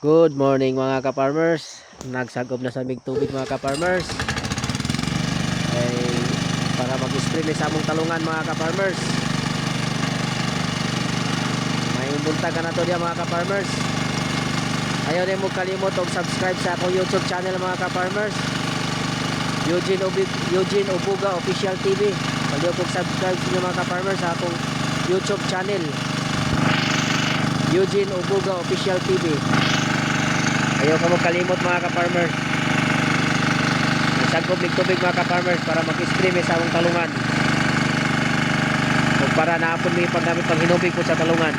Good morning mga ka-farmers. Nagsagop na sa mig tubig mga ka-farmers. Ay para mag-spray sa among talungan mga ka-farmers. May buntag ka na to diya mga ka-farmers. Ayaw din mo kalimot og subscribe sa akong YouTube channel mga ka-farmers. Eugene Obuga Official TV. Ayaw kong subscribe sa mga ka-farmers sa akong YouTube channel. Eugene Obuga Official TV. Ayaw ka mo kalimot mga ka-farmers. Nagsagop ng tubig mga ka-farmers para mag-spray sa among talungan. O para naapon may paggamit pang hinubig po sa talungan.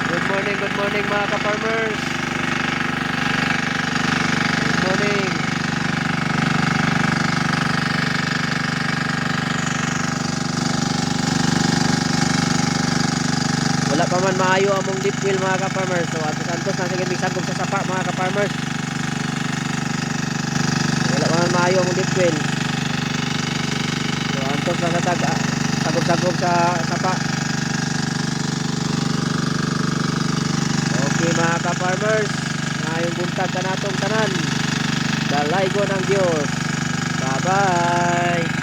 Good morning mga ka-farmers. Good morning. Wala pa man maayo among deep well mga ka-farmers. So atos-antos na sige migsagop sa sapa mga ka-farmers. Wala pa man maayo among deep well. So antos na sa sagop-sagop sa sapa. Okay mga ka-farmers, ngayong buntag ka natong tanan. Dalay ko ng Diyos. Bye-bye.